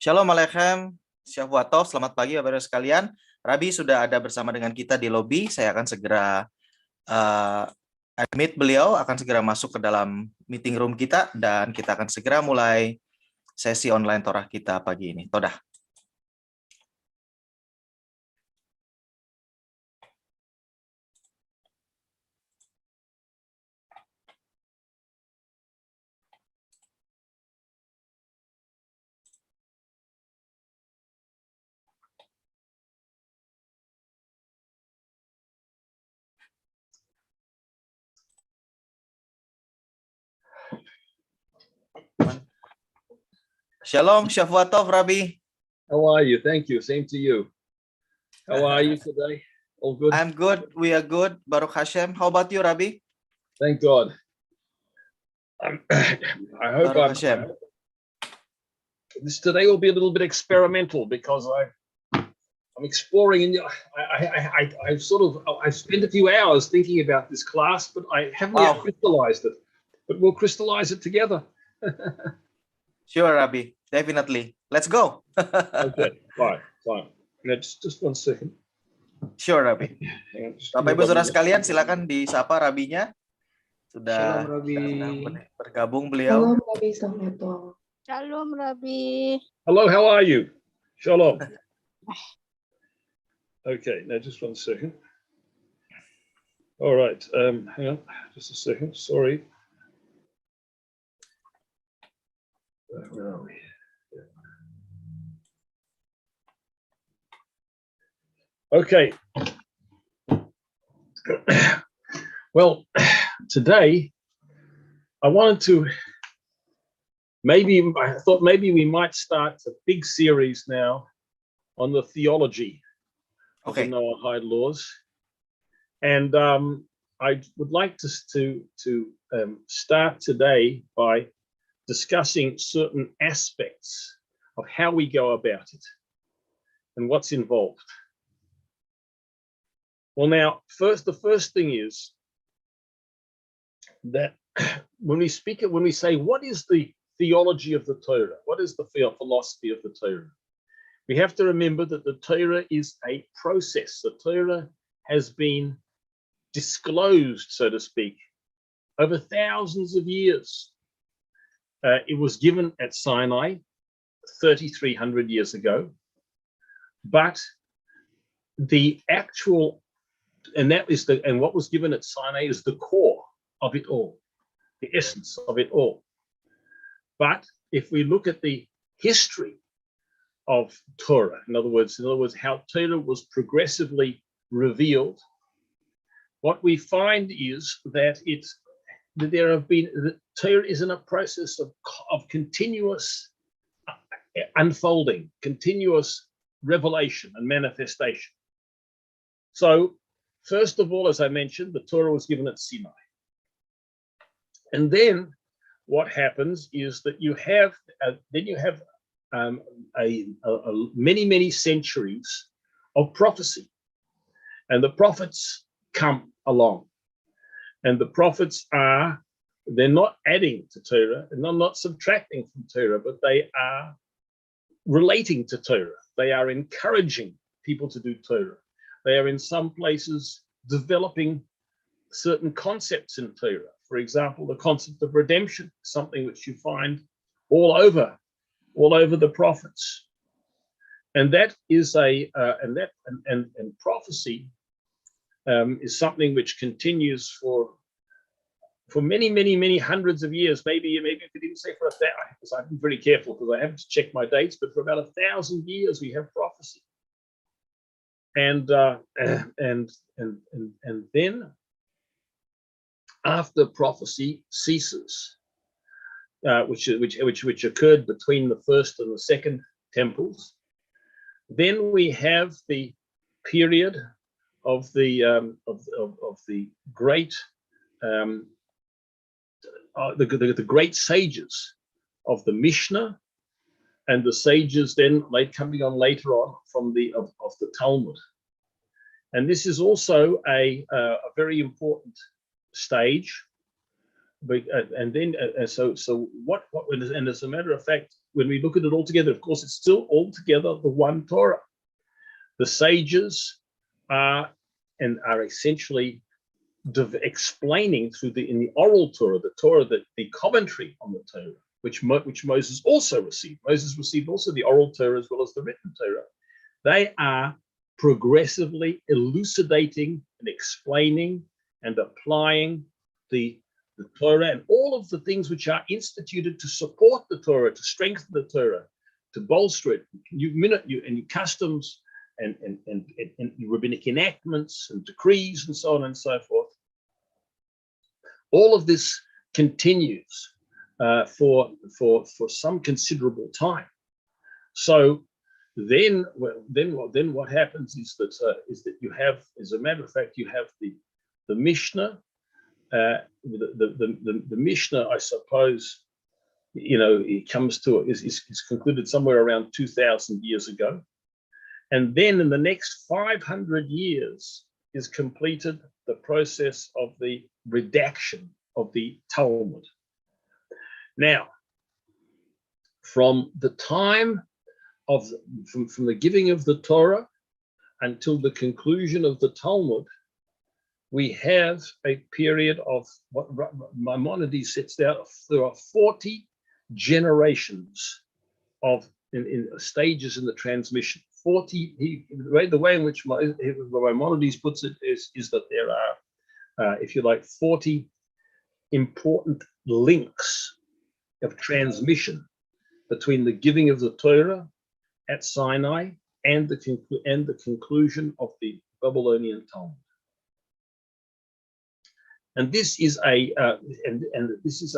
Shalom Aleichem, Shavuatov, selamat pagi Bapak-Ibu sekalian. Rabi sudah ada bersama dengan kita di lobi. Saya akan segera admit beliau, akan segera masuk ke dalam meeting room kita, dan kita akan segera mulai sesi online Torah kita pagi ini. Todah. Shalom, Shavuatov, Rabbi. How are you? Thank you. Same to you. How are you today? All good? I'm good. We are good. Baruch Hashem. How about you, Rabbi? Thank God. I hope this today will be a little bit experimental because I'm exploring, and I've spent a few hours thinking about this class, but I haven't yet crystallized it. But we'll crystallize it together. Sure, Rabbi. Definitely. Let's go. Okay. Fine. Just 1 second. Sure, Rabbi. Bapak-Ibu saudara sekalian, silakan disapa Rabinya. Sudah bergabung beliau. Shalom, Rabbi. Shalom, Rabbi. Hello, how are you? Shalom. Okay, now just 1 second. All right, hang on, just a second, sorry. Where are we? Okay. Well, today I wanted to I thought maybe we might start a big series now on the theology of the Noahide laws, and I would like to start today by discussing certain aspects of how we go about it and what's involved. Well, now, the first thing is that when we say, what is the theology of the Torah? What is the philosophy of the Torah? We have to remember that the Torah is a process. The Torah has been disclosed, so to speak, over thousands of years. It was given at Sinai 3,300 years ago, but the actual, and what was given at Sinai is the core of it all, the essence of it all. But if we look at the history of Torah, in other words, how Torah was progressively revealed, what we find is that Torah is in a process of continuous unfolding, continuous revelation and manifestation. So, first of all, as I mentioned, the Torah was given at Sinai. And then what happens is that you have many centuries of prophecy, and the prophets come along, and the prophets they're not adding to Torah and they're not subtracting from Torah, but they are relating to Torah. They are encouraging people to do Torah. They are in some places developing certain concepts in Torah. For example, the concept of redemption, something which you find all over the prophets, and that is and prophecy is something which continues for many hundreds of years. Maybe you could even say for 1,000. Because I've been very careful because I haven't to check my dates, but for about 1,000 years we have prophecy, and then after prophecy ceases, which occurred between the first and the second temples, then we have the period of the great the great sages of the Mishnah, and the sages then coming on later on from the Talmud, and this is also a very important stage. And then so what and as a matter of fact, when we look at it all together, of course, it's still all together the one Torah. The sages are essentially explaining in the oral Torah, the commentary on the Torah, which Moses also received. Moses received also the oral Torah as well as the written Torah. They are progressively elucidating and explaining and applying the Torah and all of the things which are instituted to support the Torah, to strengthen the Torah, to bolster it, and customs and rabbinic enactments and decrees and so on and so forth. All of this continues for some considerable time. So then what happens is that you have, as a matter of fact, you have the Mishnah. The Mishnah, I suppose, it comes to is concluded somewhere around 2,000 years ago, and then in the next 500 years is completed the process of the redaction of the Talmud. Now, from the time from the giving of the Torah until the conclusion of the Talmud, we have a period of what Maimonides sets out. There are 40 generations of in stages in the transmission. 40. The way in which Maimonides puts it is that there are, if you like, 40 important links of transmission between the giving of the Torah at Sinai and the conclusion of the Babylonian Talmud. And this is a this is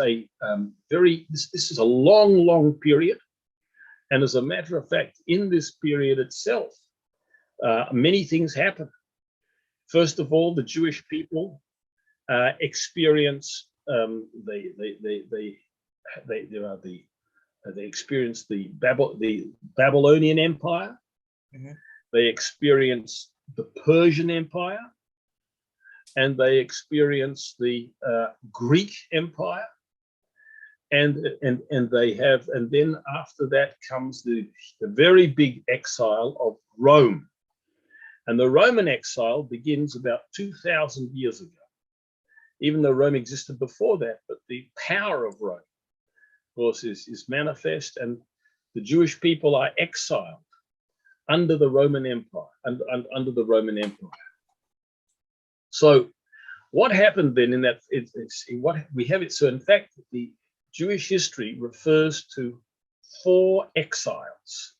a long period. And as a matter of fact, in this period itself, many things happen. First of all, the Jewish people experience they experience the Babylonian Empire. Mm-hmm. They experience the Persian Empire, and they experience the Greek Empire, and then after that comes the very big exile of Rome, and the Roman exile begins about 2,000 years ago. Even though Rome existed before that, but the power of Rome, of course, is manifest, and the Jewish people are exiled under the Roman Empire, under the Roman Empire. So what happened then in that, so in fact, the Jewish history refers to 4 exiles.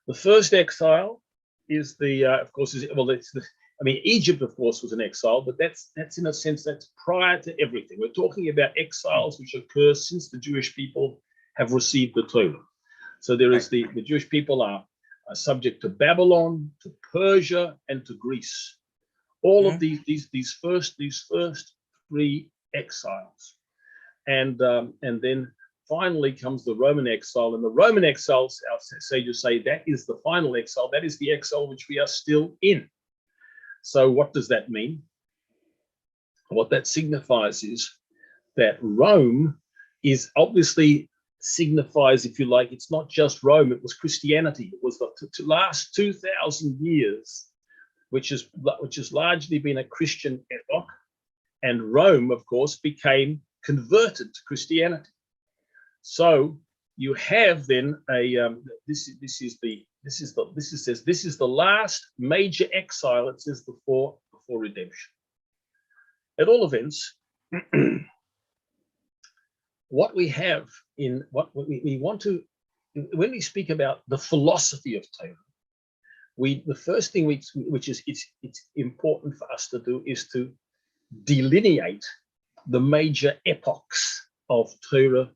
The first exile is Egypt, of course, was an exile, but that's in a sense, that's prior to everything. We're talking about exiles which occur since the Jewish people have received the Torah. So there is the Jewish people are subject to Babylon, to Persia, and to Greece. All of these first 3 exiles, and then finally comes the Roman exile. And the Roman exile, our sages say, that is the final exile. That is the exile which we are still in. So what does that mean? What that signifies is that Rome is obviously signifies, if you like, it's not just Rome, it was Christianity. It was the last 2,000 years, which has largely been a Christian epoch, and Rome, of course, became converted to Christianity. So you have then this is the last major exile. It says before redemption. At all events, what we have in what we want to, when we speak about the philosophy of Torah, the first thing which is it's important for us to do is to delineate the major epochs of Torah,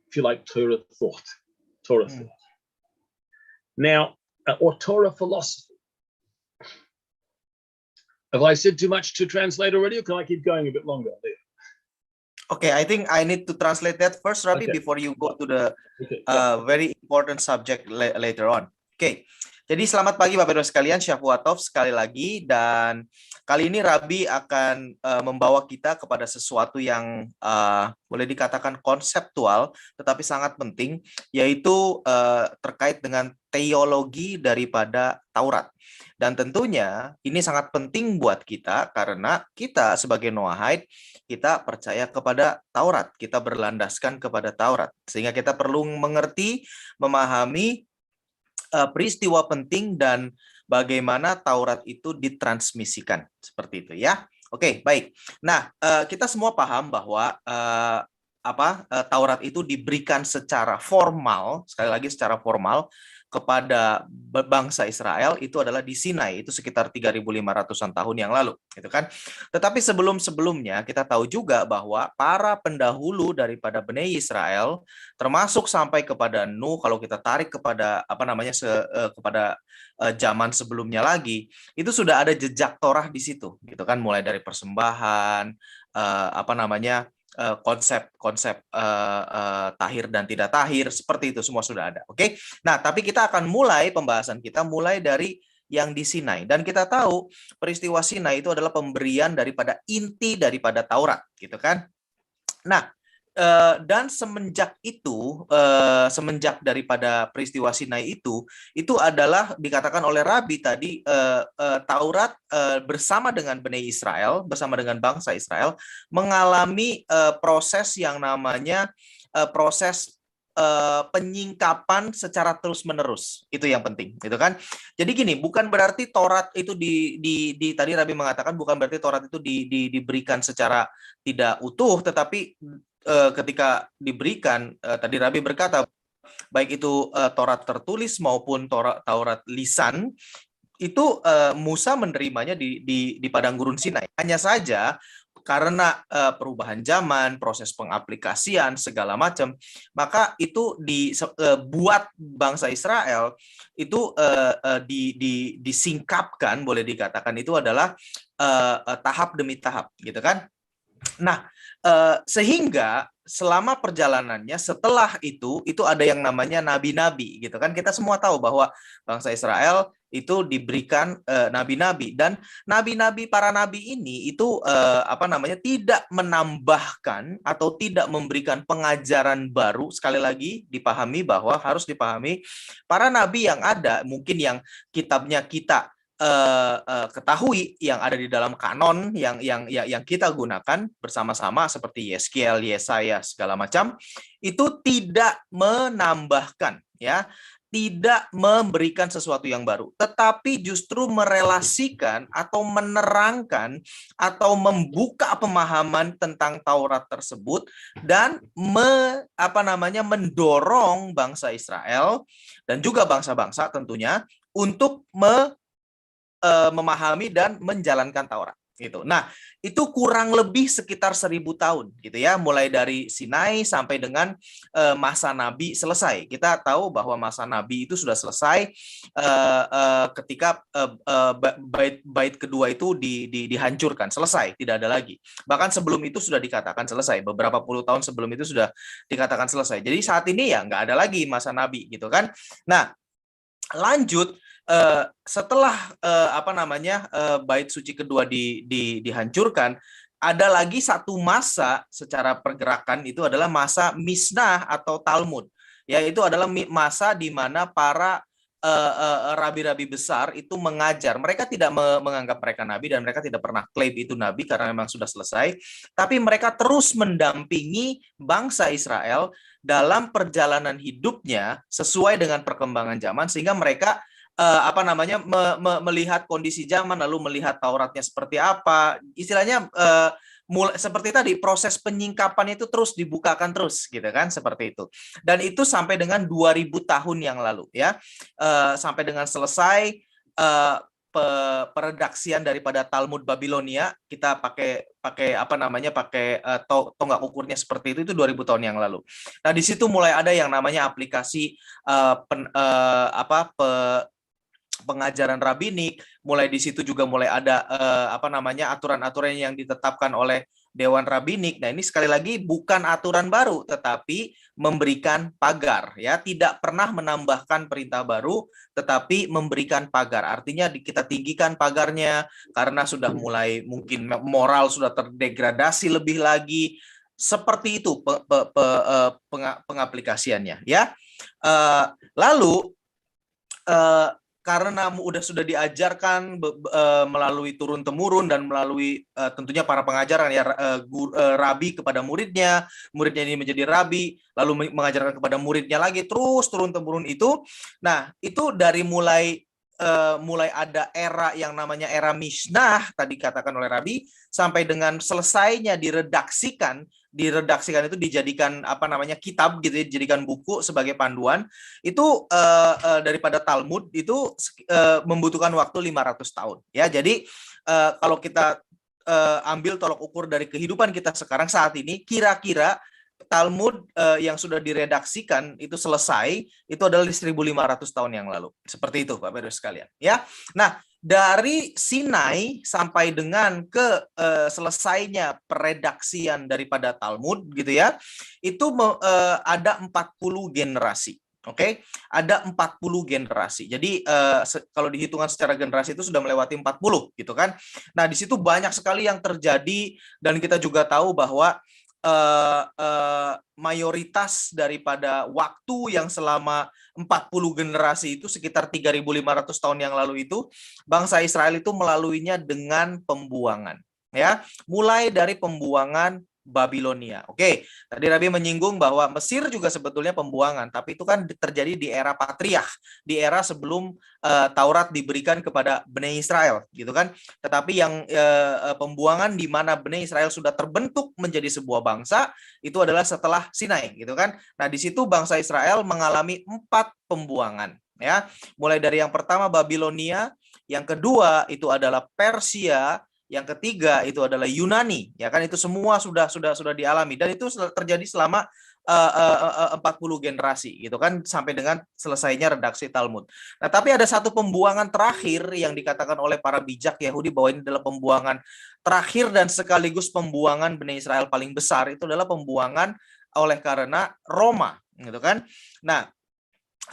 if you like, Torah thought. Now, or Torah philosophy. Have I said too much to translate already, or can I keep going a bit longer there? Okay, I think I need to translate that first, Rabbi, before you go to the very important subject later on. Okay, Jadi selamat pagi Bapak Ibu sekalian, Syafuatov sekali lagi, dan kali ini Rabi akan membawa kita kepada sesuatu yang boleh dikatakan konseptual, tetapi sangat penting, yaitu terkait dengan teologi daripada Taurat. Dan tentunya ini sangat penting buat kita karena kita sebagai Noahide, kita percaya kepada Taurat, kita berlandaskan kepada Taurat, sehingga kita perlu mengerti, memahami peristiwa penting dan bagaimana Taurat itu ditransmisikan seperti itu ya. Oke, baik. Nah, kita semua paham bahwa Taurat itu diberikan secara formal, sekali lagi secara formal kepada bangsa Israel itu adalah di Sinai, itu sekitar 3.500-an tahun yang lalu, gitu kan. Tetapi sebelum-sebelumnya kita tahu juga bahwa para pendahulu daripada Bani Israel, termasuk sampai kepada Nuh, kalau kita tarik kepada kepada zaman sebelumnya lagi, itu sudah ada jejak Torah di situ, gitu kan, mulai dari persembahan, konsep-konsep tahir dan tidak tahir, seperti itu semua sudah ada. Oke. Nah, tapi kita akan mulai pembahasan kita mulai dari yang di Sinai, dan kita tahu peristiwa Sinai itu adalah pemberian daripada inti daripada Taurat, gitu kan. Nah, dan semenjak itu, semenjak daripada peristiwa Sinai itu adalah dikatakan oleh Rabi tadi, Taurat bersama dengan Bani Israel, bersama dengan bangsa Israel, mengalami proses yang namanya proses penyingkapan secara terus-menerus. Itu yang penting, gitu kan. Jadi gini, bukan berarti Taurat itu tadi Rabi mengatakan bukan berarti Taurat itu diberikan secara tidak utuh, tetapi ketika diberikan, tadi Rabi berkata, baik itu Taurat tertulis maupun Taurat lisan, itu Musa menerimanya di padang gurun Sinai. Hanya saja karena perubahan zaman, proses pengaplikasian segala macam, maka itu buat bangsa Israel itu disingkapkan, boleh dikatakan itu adalah tahap demi tahap, gitu kan. Nah, sehingga selama perjalanannya setelah itu ada yang namanya nabi-nabi, gitu kan. Kita semua tahu bahwa bangsa Israel itu diberikan nabi-nabi, dan nabi-nabi, para nabi ini itu tidak menambahkan atau tidak memberikan pengajaran baru. Sekali lagi dipahami bahwa harus dipahami para nabi yang ada, mungkin yang kitabnya kita ketahui, yang ada di dalam kanon yang kita gunakan bersama-sama seperti Yeskiel, Yesaya segala macam, itu tidak menambahkan, ya, tidak memberikan sesuatu yang baru, tetapi justru merelasikan atau menerangkan atau membuka pemahaman tentang Taurat tersebut dan mendorong bangsa Israel dan juga bangsa-bangsa tentunya untuk memahami dan menjalankan Taurat, gitu. Nah, itu kurang lebih sekitar 1.000 tahun, gitu ya, mulai dari Sinai sampai dengan masa Nabi selesai. Kita tahu bahwa masa Nabi itu sudah selesai ketika bait kedua itu dihancurkan, selesai, tidak ada lagi. Bahkan sebelum itu sudah dikatakan selesai, beberapa puluh tahun sebelum itu sudah dikatakan selesai. Jadi saat ini ya nggak ada lagi masa Nabi, gitu kan. Nah, lanjut. Setelah bait suci kedua dihancurkan, ada lagi satu masa secara pergerakan, itu adalah masa Misnah atau Talmud. Ya, itu adalah masa di mana para rabi-rabi besar itu mengajar. Mereka tidak menganggap mereka nabi dan mereka tidak pernah klaim itu nabi karena memang sudah selesai. Tapi mereka terus mendampingi bangsa Israel dalam perjalanan hidupnya sesuai dengan perkembangan zaman, sehingga mereka melihat kondisi zaman, lalu melihat Tauratnya seperti apa, istilahnya seperti tadi, proses penyingkapan itu terus dibukakan terus, gitu kan, seperti itu. Dan itu sampai dengan 2.000 tahun yang lalu, ya, sampai dengan selesai peredaksian daripada Talmud Babilonia, kita pakai tonggak ukurnya seperti itu 2.000 tahun yang lalu. Nah, di situ mulai ada yang namanya aplikasi pengajaran rabinik, mulai di situ juga mulai ada aturan-aturan yang ditetapkan oleh Dewan Rabbinik. Nah, ini sekali lagi bukan aturan baru, tetapi memberikan pagar, ya, tidak pernah menambahkan perintah baru, tetapi memberikan pagar. Artinya kita tinggikan pagarnya karena sudah mulai mungkin moral sudah terdegradasi lebih lagi. Seperti itu pengaplikasiannya, ya. Lalu karena sudah diajarkan melalui turun temurun dan melalui tentunya para pengajaran, ya, rabi kepada muridnya ini menjadi rabi, lalu mengajarkan kepada muridnya lagi, terus turun temurun itu. Nah, itu dari mulai ada era yang namanya era Mishnah tadi katakan oleh Rabi, sampai dengan selesainya diredaksikan itu dijadikan kitab gitu ya, dijadikan buku sebagai panduan. Itu daripada Talmud itu membutuhkan waktu 500 tahun, ya. Jadi kalau kita ambil tolok ukur dari kehidupan kita sekarang saat ini, kira-kira Talmud yang sudah diredaksikan itu selesai itu adalah 1.500 tahun yang lalu. Seperti itu, Bapak Ibu sekalian, ya. Nah, dari Sinai sampai dengan ke selesainya peredaksian daripada Talmud gitu ya, itu ada 40 generasi. Oke, ada 40 generasi. Jadi kalau dihitungan secara generasi itu sudah melewati 40 gitu kan. Nah, di situ banyak sekali yang terjadi, dan kita juga tahu bahwa mayoritas daripada waktu yang selama 40 generasi itu sekitar 3.500 tahun yang lalu itu, bangsa Israel itu melaluinya dengan pembuangan, ya. Mulai dari pembuangan Babilonia. Oke, tadi Rabi menyinggung bahwa Mesir juga sebetulnya pembuangan, tapi itu kan terjadi di era Patriark, di era sebelum Taurat diberikan kepada Bani Israel, gitu kan. Tetapi yang pembuangan di mana Bani Israel sudah terbentuk menjadi sebuah bangsa itu adalah setelah Sinai, gitu kan. Nah, di situ bangsa Israel mengalami 4 pembuangan, ya. Mulai dari yang pertama Babilonia, yang kedua itu adalah Persia, yang ketiga itu adalah Yunani, ya kan. Itu semua sudah dialami, dan itu terjadi selama 40 generasi gitu kan, sampai dengan selesainya redaksi Talmud. Nah, tapi ada satu pembuangan terakhir yang dikatakan oleh para bijak Yahudi bahwa ini adalah pembuangan terakhir dan sekaligus pembuangan Bani Israel paling besar. Itu adalah pembuangan oleh karena Roma, gitu kan. Nah,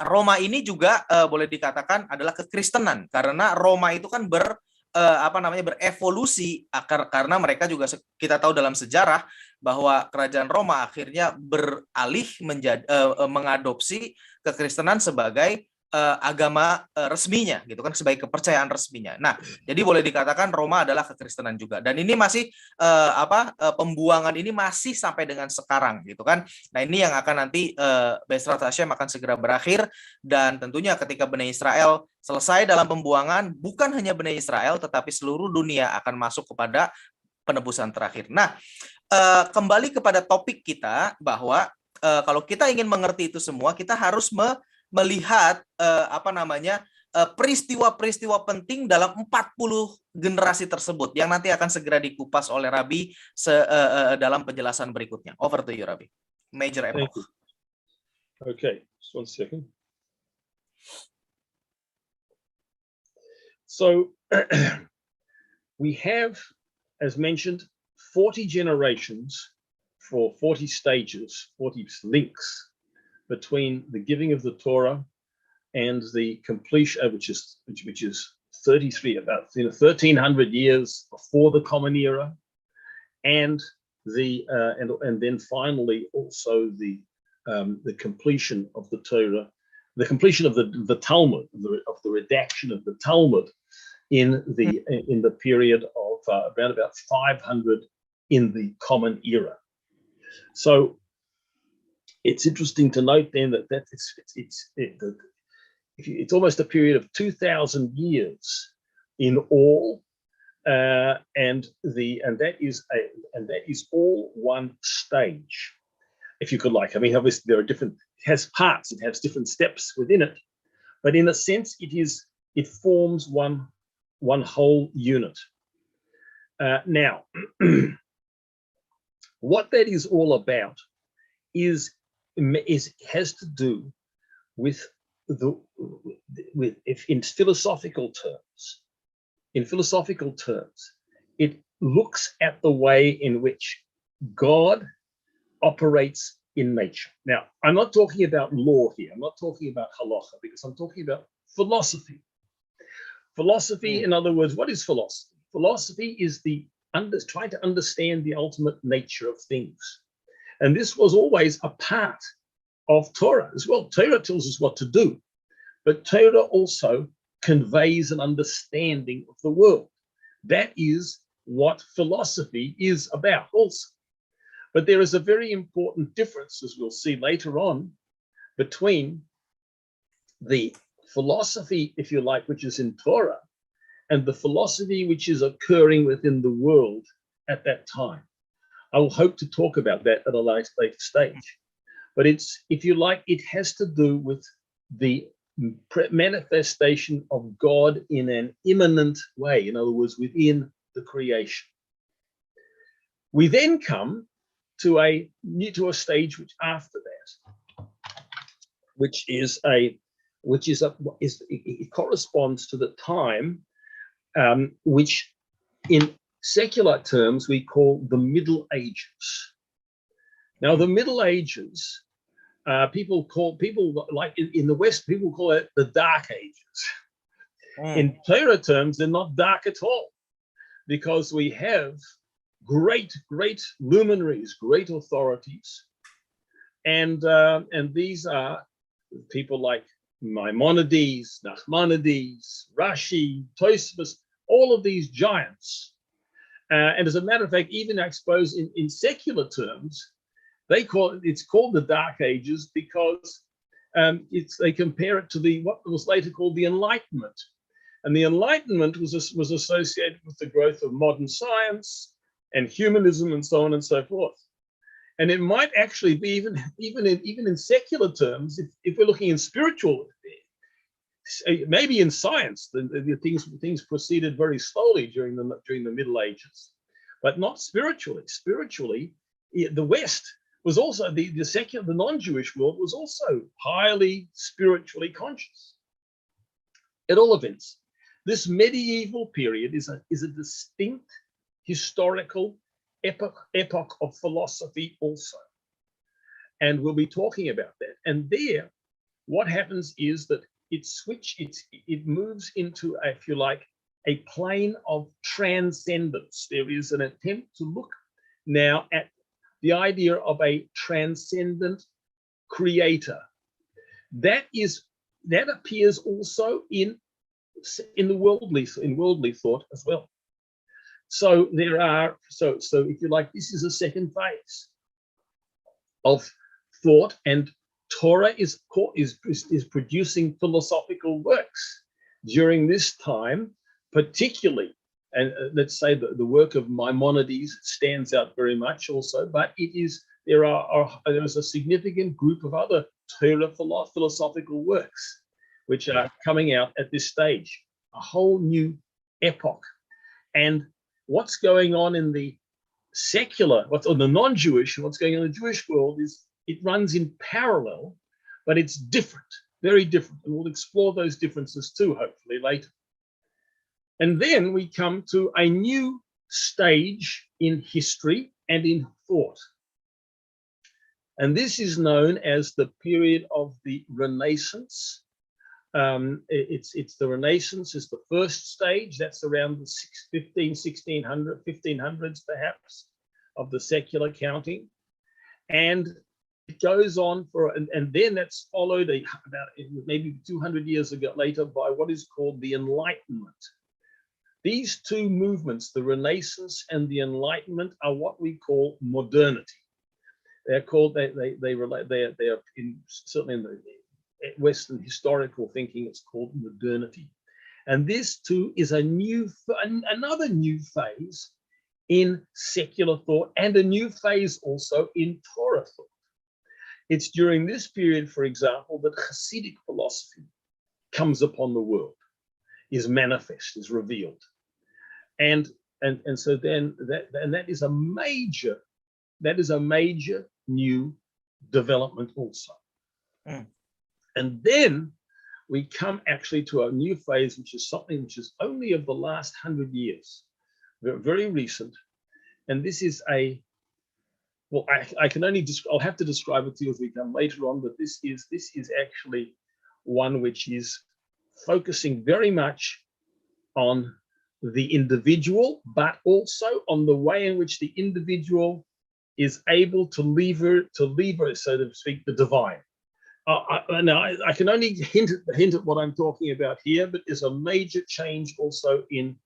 Roma ini juga boleh dikatakan adalah kekristenan, karena Roma itu kan berevolusi karena mereka juga, kita tahu dalam sejarah bahwa kerajaan Roma akhirnya beralih mengadopsi kekristenan sebagai agama resminya, gitu kan, sebagai kepercayaan resminya. Nah, jadi boleh dikatakan Roma adalah kekristenan juga, dan ini masih pembuangan ini masih sampai dengan sekarang, gitu kan. Nah, ini yang akan nanti Be'ezrat Hashem akan segera berakhir, dan tentunya ketika Bani Israel selesai dalam pembuangan, bukan hanya Bani Israel tetapi seluruh dunia akan masuk kepada penebusan terakhir. Nah, kembali kepada topik kita bahwa kalau kita ingin mengerti itu semua, kita harus melihat peristiwa-peristiwa penting dalam 40 generasi tersebut yang nanti akan segera dikupas oleh Rabi dalam penjelasan berikutnya. Over to you, Rabi. Major epoch. Okay, just 1 second. So we have, as mentioned, 40 generations for 40 stages, 40 links between the giving of the Torah and the completion, which is 33, about 1,300 years before the Common Era, and then finally also the completion of the Torah, the completion of the Talmud, of the redaction of the Talmud in the period of around about 500 in the Common Era. So it's interesting to note then that it's almost a period of 2,000 years in all, and that is all one stage, if you could like. I mean, obviously there are different. It has parts. It has different steps within it, but in a sense, it forms one whole unit. Now, what that is all about has to do with if in philosophical terms. In philosophical terms, it looks at the way in which God operates in nature. Now, I'm not talking about law here. I'm not talking about halacha, because I'm talking about philosophy. Philosophy, in other words, what is philosophy? Philosophy is trying to understand the ultimate nature of things. And this was always a part of Torah as well. Torah tells us what to do, but Torah also conveys an understanding of the world. That is what philosophy is about also. But there is a very important difference, as we'll see later on, between the philosophy, if you like, which is in Torah, and the philosophy which is occurring within the world at that time. I will hope to talk about that at a later stage. But it's, if you like, it has to do with the manifestation of God in an immanent way, in other words, within the creation. We then come to a stage which after that, it corresponds to the time which in secular terms we call the Middle Ages. Now, the Middle Ages, people like in the West, people call it the Dark Ages. In Torah terms, they're not dark at all, because we have great luminaries, great authorities, and these are people like Maimonides, Nachmanides, Rashi, Tosfos, all of these giants. And as a matter of fact, even I suppose in secular terms, it's called the Dark Ages because they compare it to what was later called the Enlightenment. And the Enlightenment was associated with the growth of modern science and humanism and so on and so forth. And it might actually be even in secular terms, if we're looking in spiritual, maybe in science, the things proceeded very slowly during the Middle Ages, but not spiritually. Spiritually, the West was also the secular, the non-Jewish world was also highly spiritually conscious. At all events, this medieval period is a distinct historical epoch of philosophy also. And we'll be talking about that. And there, what happens is that it moves into, if you like, a plane of transcendence. There is an attempt to look now at the idea of a transcendent creator. That appears also in worldly thought as well. So there are, so if you like, this is a second phase of thought, and Torah is producing philosophical works during this time, particularly, and let's say the work of Maimonides stands out very much also, but there is a significant group of other Torah philosophical works which are coming out at this stage, a whole new epoch. And what's going on in the secular, on the non-Jewish, and what's going on in the Jewish world is it runs in parallel, but it's different, very different. And we'll explore those differences too, hopefully later. And then we come to a new stage in history and in thought. And this is known as the period of the Renaissance. It's the Renaissance is the first stage. That's around the 1500s perhaps of the secular counting, and it goes on and then that's followed about maybe 200 years later by what is called the Enlightenment. These two movements, the Renaissance and the Enlightenment, are what we call modernity. They're called they are certainly in the Western historical thinking, it's called modernity. And this too is another new phase in secular thought and a new phase also in Torah thought. It's during this period, for example, that Hasidic philosophy comes upon the world, is manifest, is revealed. And so then that is a major new development also. And then we come actually to a new phase, which is something which is only of the last 100 years, very recent, and this is a, well, I can only I'll have to describe it to you as we come later on, but this is actually one which is focusing very much on the individual, but also on the way in which the individual is able to lever, so to speak, the divine. Now, I can only hint at what I'm talking about here, but there's a major change also in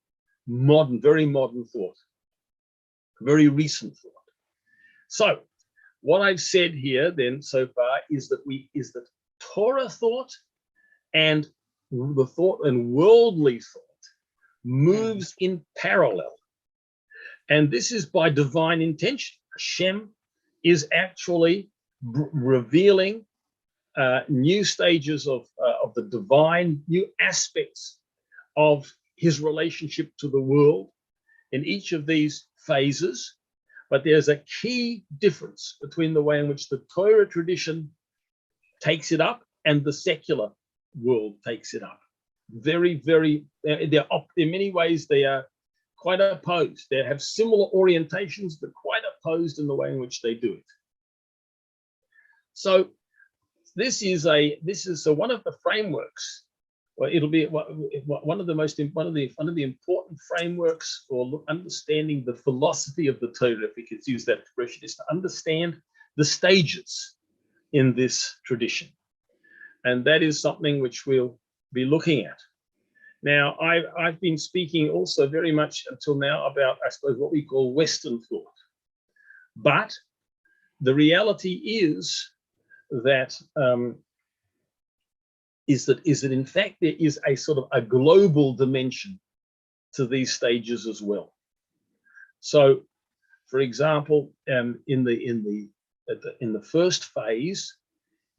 very modern thought, very recent thought. So what I've said here then so far is that Torah thought and the thought and worldly thought moves in parallel. And this is by divine intention. Hashem is actually revealing new stages of the divine, new aspects of his relationship to the world in each of these phases. But there's a key difference between the way in which the Torah tradition takes it up and the secular world takes it up. Very, very, in many ways, they are quite opposed. They have similar orientations, but quite opposed in the way in which they do it. So this is one of the frameworks. Well, it'll be one of the important frameworks for understanding the philosophy of the Torah, if we could use that expression, is to understand the stages in this tradition. And that is something which we'll be looking at. Now, I've been speaking also very much until now about, I suppose, what we call Western thought. But the reality is that in fact there is a sort of a global dimension to these stages as well. So, for example, in the first phase,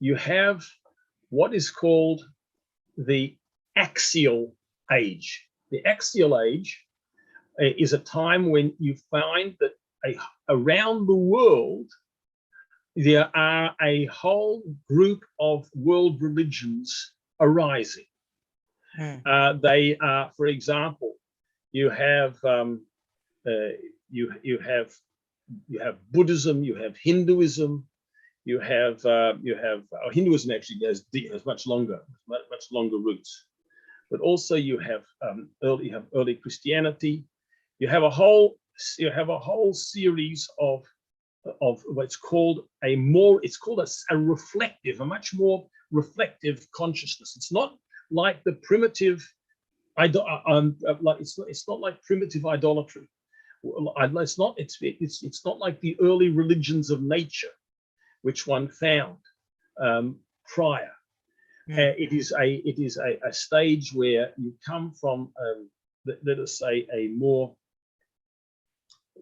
you have what is called the axial age. The axial age is a time when you find that around the world there are a whole group of world religions arising. They are, for example, you have Buddhism, you have Hinduism, you have Hinduism actually has much longer roots, but also you have early Christianity. You have a whole series of what's called a much more reflective consciousness. It's not like the primitive, it's not like primitive idolatry. It's not like the early religions of nature, which one found prior. It is a stage where you come from, let us say, a more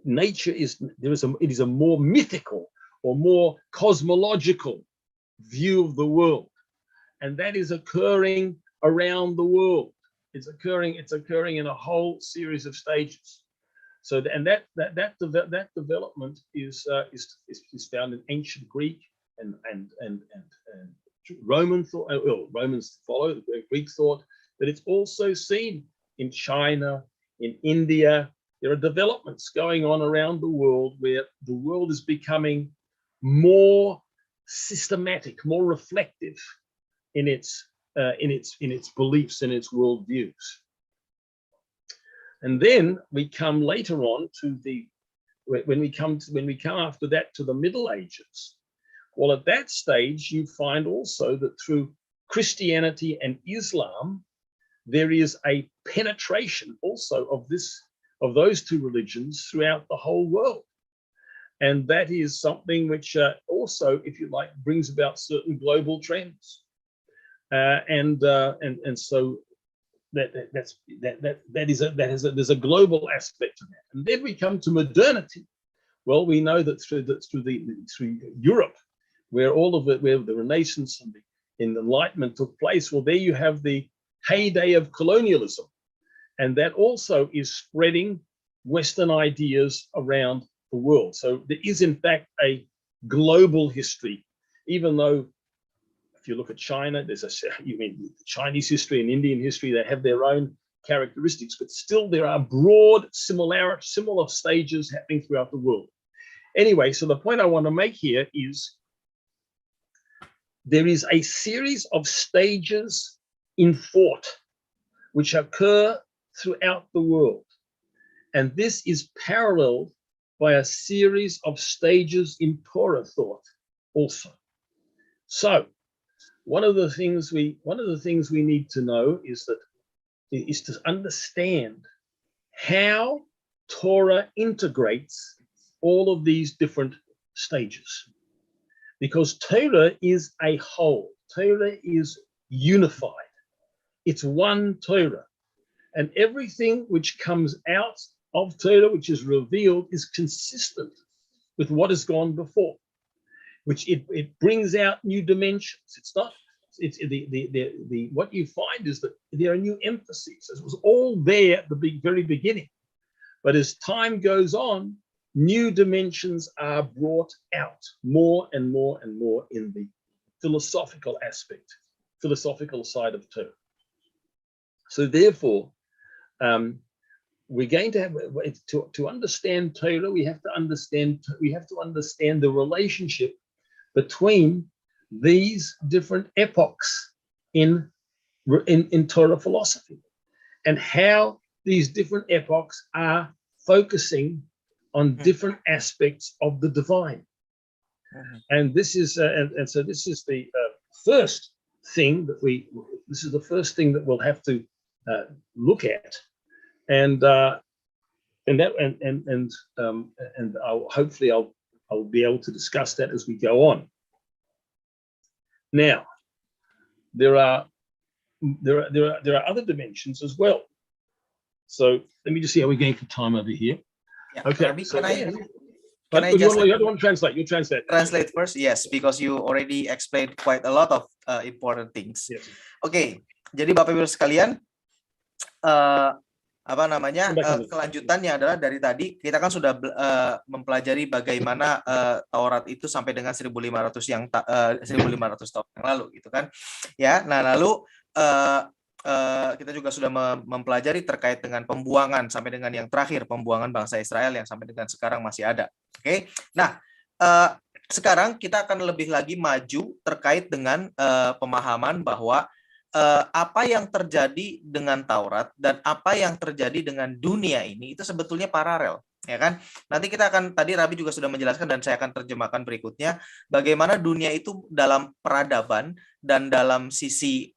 nature is it is a more mythical or more cosmological view of the world, and that is occurring around the world. It's occurring in a whole series of stages. So, and that development is found in ancient Greek and Roman thought. Romans follow Greek thought, but it's also seen in China, in India. There are developments going on around the world where the world is becoming more systematic, more reflective in its beliefs and its worldviews. And then we come later on to when we come after that to the Middle Ages. Well, at that stage, you find also that through Christianity and Islam, there is a penetration also of those two religions throughout the whole world. And that is something which also, if you like, brings about certain global trends. And so there's a global aspect to that. And then we come to modernity. Well, we know that through Europe, where where the Renaissance and the Enlightenment took place, well, there you have the heyday of colonialism. And that also is spreading Western ideas around the world. So there is, in fact, a global history, even though if you look at China, you mean Chinese history and Indian history, they have their own characteristics, but still there are broad similar stages happening throughout the world. Anyway, so the point I want to make here is there is a series of stages in thought which occur throughout the world. And this is paralleled by a series of stages in Torah thought also. So one of the things we need to know is to understand how Torah integrates all of these different stages. Because Torah is a whole. Torah is unified. It's one Torah. And everything which comes out of Torah, which is revealed, is consistent with what has gone before, which it brings out new dimensions. It's not, it's what you find is that there are new emphases. It was all there at the very beginning. But as time goes on, new dimensions are brought out more and more and more in the philosophical aspect, philosophical side of Torah. So therefore, we're going to have to understand Torah. We have to understand the relationship between these different epochs in Torah philosophy, and how these different epochs are focusing on different aspects of the divine. And this is so this is the first thing that we'll have to look at, and hopefully I'll be able to discuss that as we go on. Now, there are other dimensions as well. So let me just see how we're going for time over here. Yeah, okay. Rabbi, So, can I just you want to translate? You translate. Translate first, yes, because you already explained quite a lot of important things. Yes. Oke, jadi Bapak Ibu sekalian, kelanjutannya adalah dari tadi kita kan sudah mempelajari bagaimana Taurat itu sampai dengan 1500 tahun yang lalu gitu kan. Ya, nah lalu kita juga sudah mempelajari terkait dengan pembuangan sampai dengan yang terakhir, pembuangan bangsa Israel yang sampai dengan sekarang masih ada. Oke. Nah, sekarang kita akan lebih lagi maju terkait dengan pemahaman bahwa apa yang terjadi dengan Taurat dan apa yang terjadi dengan dunia ini itu sebetulnya paralel, ya kan? Nanti kita akan, tadi Rabi juga sudah menjelaskan dan saya akan terjemahkan berikutnya bagaimana dunia itu dalam peradaban dan dalam sisi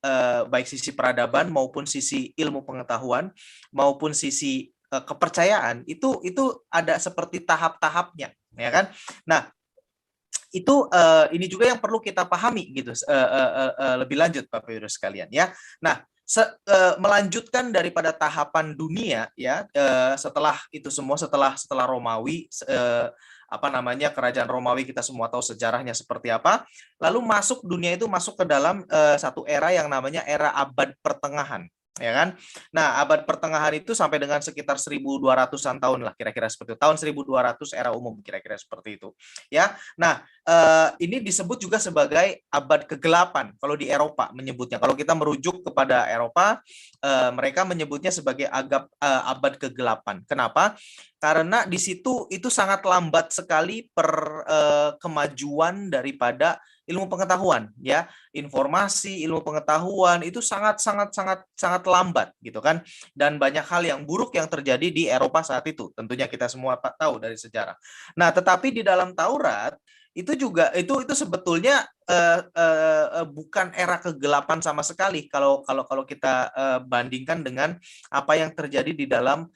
baik sisi peradaban maupun sisi ilmu pengetahuan maupun sisi kepercayaan itu ada seperti tahap-tahapnya, ya kan? Nah, itu ini juga yang perlu kita pahami gitu lebih lanjut Bapak Ibu sekalian ya. Nah, melanjutkan daripada tahapan dunia ya, setelah itu semua, setelah Romawi, kerajaan Romawi kita semua tahu sejarahnya seperti apa. Lalu dunia itu masuk ke dalam satu era yang namanya era abad pertengahan. Ya kan? Nah, abad pertengahan itu sampai dengan sekitar 1200-an tahun lah, kira-kira seperti itu. Tahun 1200 era umum, kira-kira seperti itu. Ya. Nah, ini disebut juga sebagai abad kegelapan kalau di Eropa menyebutnya. Kalau kita merujuk kepada Eropa, mereka menyebutnya sebagai abad kegelapan. Kenapa? Karena di situ itu sangat lambat sekali kemajuan daripada ilmu pengetahuan, ya, informasi, ilmu pengetahuan itu sangat lambat gitu kan, dan banyak hal yang buruk yang terjadi di Eropa saat itu, tentunya kita semua tahu dari sejarah. Nah, tetapi di dalam Taurat itu juga itu sebetulnya bukan era kegelapan sama sekali kalau kita bandingkan dengan apa yang terjadi di dalam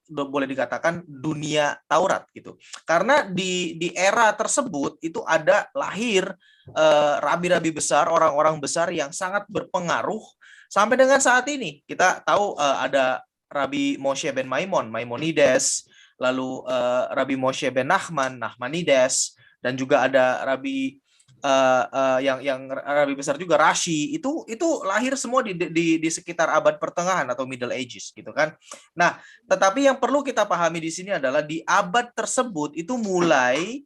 boleh dikatakan dunia Taurat gitu. Karena di era tersebut itu ada lahir rabi-rabi besar, orang-orang besar yang sangat berpengaruh sampai dengan saat ini. Kita tahu ada Rabi Moshe ben Maimonides, lalu Rabi Moshe ben Nachmanides, dan juga ada Rabi yang Rabi besar juga Rashi, itu lahir semua di sekitar abad pertengahan atau Middle Ages gitu kan. Nah, tetapi yang perlu kita pahami di sini adalah di abad tersebut itu mulai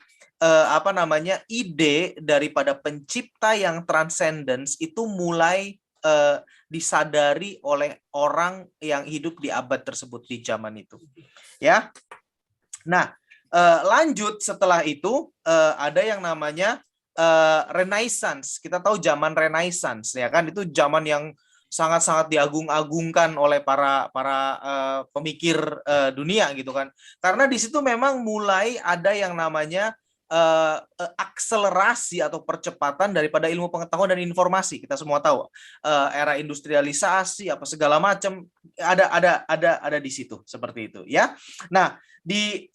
ide daripada pencipta yang transcendence itu mulai disadari oleh orang yang hidup di abad tersebut di zaman itu. Ya. Nah, lanjut setelah itu ada yang namanya Renaissance. Kita tahu zaman Renaissance, ya kan, itu zaman yang sangat-sangat diagung-agungkan oleh para pemikir dunia gitu kan. Karena di situ memang mulai ada yang namanya akselerasi atau percepatan daripada ilmu pengetahuan dan informasi. Kita semua tahu era industrialisasi apa segala macam ada di situ seperti itu ya. Nah, di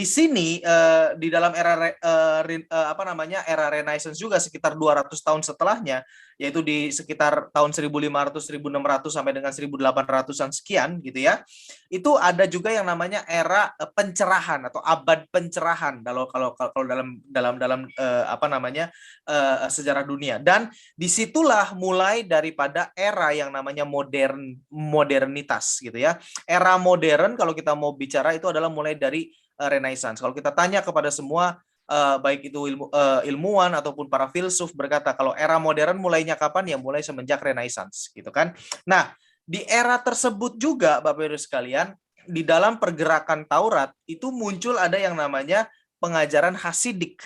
sini di dalam era era Renaissance juga sekitar 200 tahun setelahnya, yaitu di sekitar tahun 1500 1600 sampai dengan 1800-an sekian gitu ya. Itu ada juga yang namanya era pencerahan atau abad pencerahan kalau dalam sejarah dunia. Dan disitulah mulai daripada era yang namanya modernitas gitu ya. Era modern kalau kita mau bicara itu adalah mulai dari Renaissance. Kalau kita tanya kepada semua baik itu ilmuwan ataupun para filsuf berkata kalau era modern mulainya kapan, ya mulai semenjak Renaissance gitu kan. Nah, di era tersebut juga Bapak Ibu sekalian, di dalam pergerakan Taurat itu muncul ada yang namanya pengajaran Hasidik.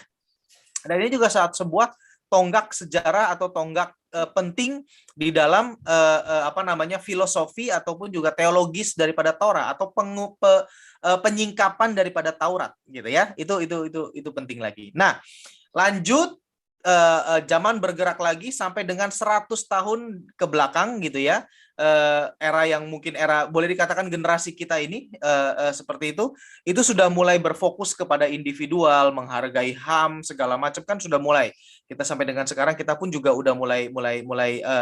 Dan ini juga sebuah tonggak sejarah atau tonggak penting di dalam filosofi ataupun juga teologis daripada Taurat atau penyingkapan daripada Taurat gitu ya. Itu penting lagi. Nah, lanjut zaman bergerak lagi sampai dengan 100 tahun ke belakang gitu ya. Era yang mungkin era boleh dikatakan generasi kita ini seperti itu sudah mulai berfokus kepada individual, menghargai HAM segala macam kan sudah mulai. Kita sampai dengan sekarang kita pun juga udah mulai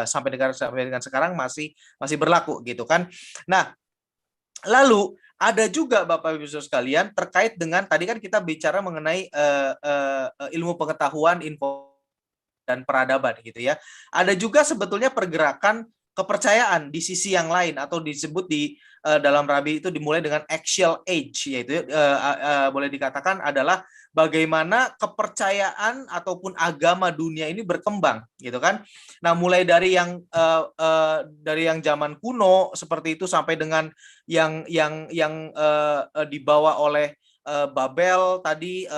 sampai dengan sekarang masih berlaku gitu kan. Nah, lalu ada juga Bapak Ibu sekalian terkait dengan tadi kan kita bicara mengenai ilmu pengetahuan, info dan peradaban gitu ya. Ada juga sebetulnya pergerakan kepercayaan di sisi yang lain atau disebut di dalam Rabi itu dimulai dengan axial age, yaitu boleh dikatakan adalah bagaimana kepercayaan ataupun agama dunia ini berkembang gitu kan. Nah, mulai dari yang zaman kuno seperti itu sampai dengan yang dibawa oleh Babel tadi,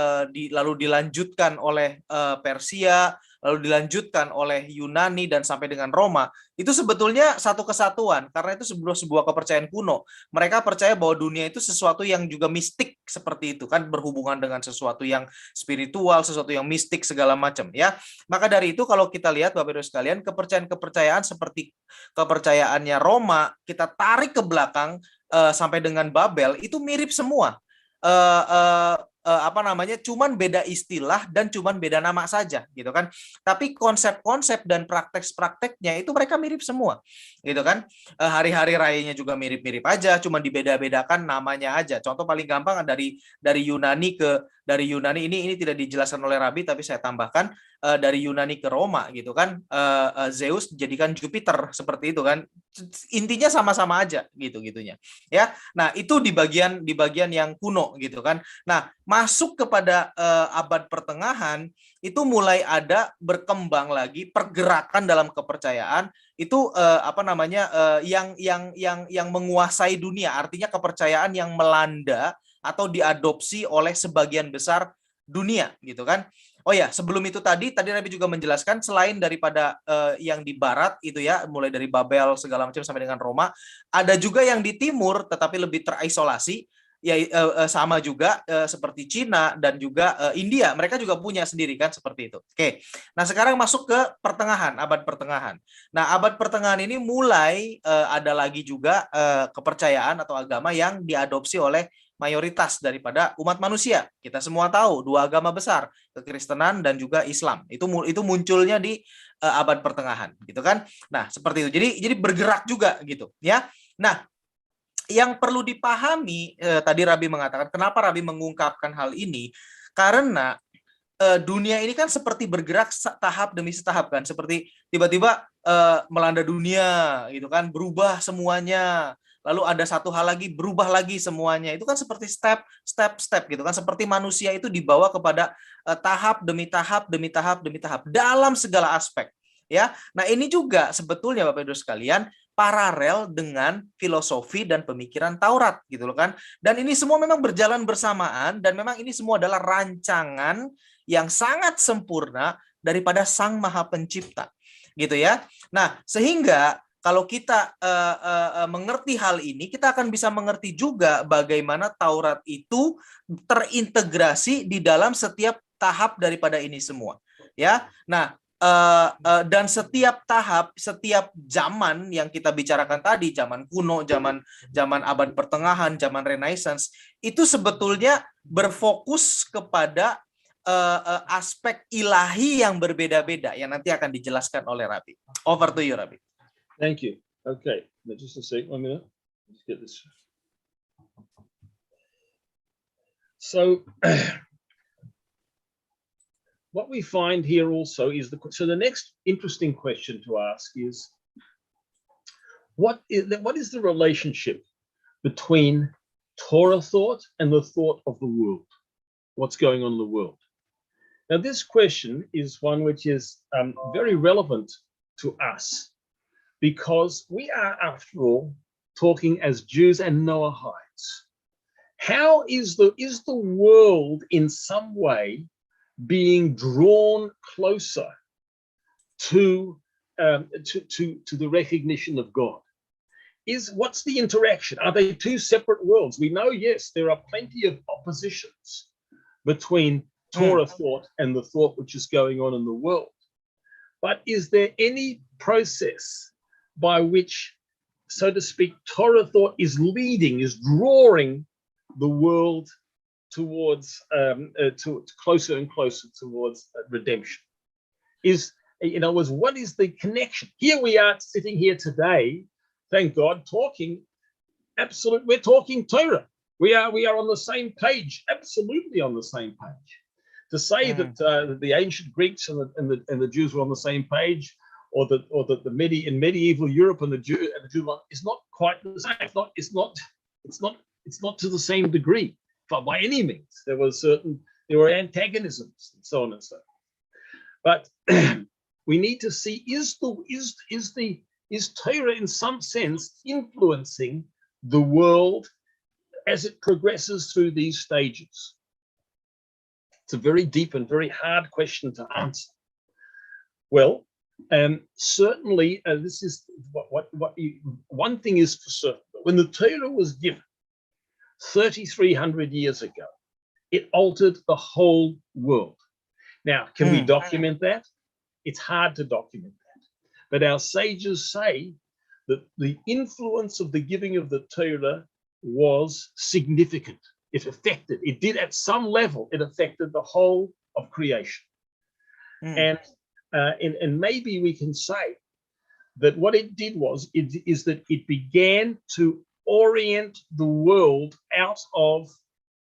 lalu dilanjutkan oleh Persia, lalu dilanjutkan oleh Yunani dan sampai dengan Roma. Itu sebetulnya satu kesatuan karena itu sebuah kepercayaan kuno. Mereka percaya bahwa dunia itu sesuatu yang juga mistik seperti itu kan, berhubungan dengan sesuatu yang spiritual, sesuatu yang mistik segala macam ya. Maka dari itu kalau kita lihat Bapak Ibu sekalian, kepercayaan keperti kepercayaannya Roma kita tarik ke belakang sampai dengan Babel itu mirip semua. Cuman beda istilah dan cuman beda nama saja gitu kan, tapi konsep-konsep dan praktek-prakteknya itu mereka mirip semua gitu kan. Hari-hari rayanya juga mirip-mirip aja, cuman dibeda-bedakan namanya aja. Contoh paling gampang dari Yunani ini tidak dijelaskan oleh Rabi tapi saya tambahkan, dari Yunani ke Roma gitu kan, Zeus dijadikan Jupiter seperti itu kan, intinya sama-sama aja gitunya ya. Nah, itu di bagian yang kuno gitu kan. Nah, masuk kepada abad pertengahan itu mulai ada berkembang lagi pergerakan dalam kepercayaan itu yang menguasai dunia, artinya kepercayaan yang melanda atau diadopsi oleh sebagian besar dunia gitu kan. Oh ya, sebelum itu tadi Nabi juga menjelaskan selain daripada yang di barat itu ya, mulai dari Babel segala macam sampai dengan Roma, ada juga yang di timur tetapi lebih terisolasi ya, sama juga seperti Cina dan juga India, mereka juga punya sendiri kan seperti itu. Oke. Nah, sekarang masuk ke pertengahan, abad pertengahan. Nah, abad pertengahan ini mulai ada lagi juga kepercayaan atau agama yang diadopsi oleh mayoritas daripada umat manusia. Kita semua tahu dua agama besar, kekristenan dan juga Islam. Itu munculnya di abad pertengahan, gitu kan? Nah, seperti itu. Jadi bergerak juga gitu, ya. Nah, yang perlu dipahami tadi Rabi mengatakan, kenapa Rabi mengungkapkan hal ini? Karena dunia ini kan seperti bergerak tahap demi tahap kan, seperti tiba-tiba melanda dunia gitu kan, berubah semuanya. Lalu ada satu hal lagi, berubah lagi semuanya. Itu kan seperti step gitu kan, seperti manusia itu dibawa kepada tahap demi tahap demi tahap demi tahap dalam segala aspek. Ya, nah ini juga sebetulnya Bapak Ibu sekalian paralel dengan filosofi dan pemikiran Taurat gitu loh kan. Dan ini semua memang berjalan bersamaan dan memang ini semua adalah rancangan yang sangat sempurna daripada Sang Maha Pencipta. Gitu ya. Nah, sehingga kalau kita mengerti hal ini, kita akan bisa mengerti juga bagaimana Taurat itu terintegrasi di dalam setiap tahap daripada ini semua. Ya, nah dan setiap tahap, setiap zaman yang kita bicarakan tadi, zaman kuno, zaman abad pertengahan, zaman Renaissance, itu sebetulnya berfokus kepada aspek ilahi yang berbeda-beda yang nanti akan dijelaskan oleh Rabbi. Over to you, Rabbi. Thank you. Okay, just a second, 1 minute. Let's get this. So what we find here also is the next interesting question to ask is what is the relationship between Torah thought and the thought of the world? What's going on in the world? Now, this question is one which is very relevant to us because we are, after all, talking as Jews and Noahites. How is the world in some way being drawn closer to the recognition of God? What's the interaction? Are they two separate worlds? We know, yes, there are plenty of oppositions between Torah thought and the thought which is going on in the world. But is there any process by which, so to speak, Torah thought is leading, is drawing the world towards closer and closer towards redemption? In other words, what is the connection? Here we are sitting here today, thank God, talking we're talking Torah. We are on the same page, absolutely on the same page. To say that the ancient Greeks and the Jews were on the same page, or that in medieval Europe and the Jew is not quite the same. It's not to the same degree, but by any means. There were antagonisms and so on and so forth. But we need to see, is Torah in some sense influencing the world as it progresses through these stages? It's a very deep and very hard question to answer. Well, certainly, this is one thing is for certain. When the Torah was given 3,300 years ago, it altered the whole world. Now, can we document that? It's hard to document that. But our sages say that the influence of the giving of the Torah was significant. It did at some level, it affected the whole of creation. And maybe we can say that what it did is that it began to orient the world out of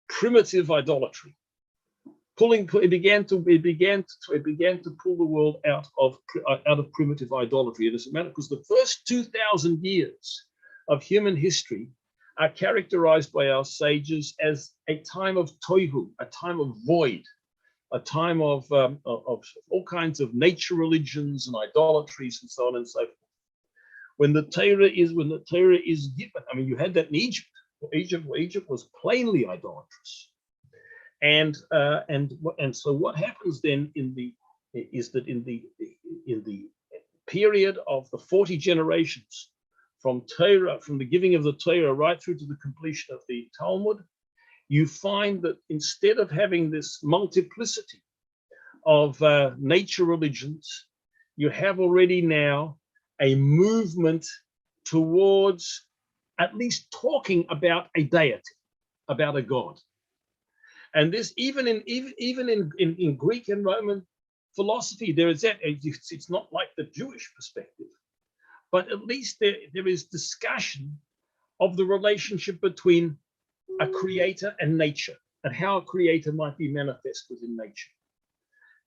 primitive idolatry. It began to pull the world out of primitive idolatry. It is a matter because the first 2,000 years of human history are characterized by our sages as a time of tohu, a time of void, a time of all kinds of nature religions and idolatries and so on and so forth. When the Torah is given, I mean, you had that in Egypt. Egypt was plainly idolatrous, and so what happens then in the period of the 40 generations from the giving of the Torah right through to the completion of the Talmud, you find that instead of having this multiplicity of nature religions, you have already now a movement towards at least talking about a deity, about a God. And this even in Greek and Roman philosophy, there is that. It's not like the Jewish perspective, but at least there is discussion of the relationship between a creator and nature, and how a creator might be manifest within nature.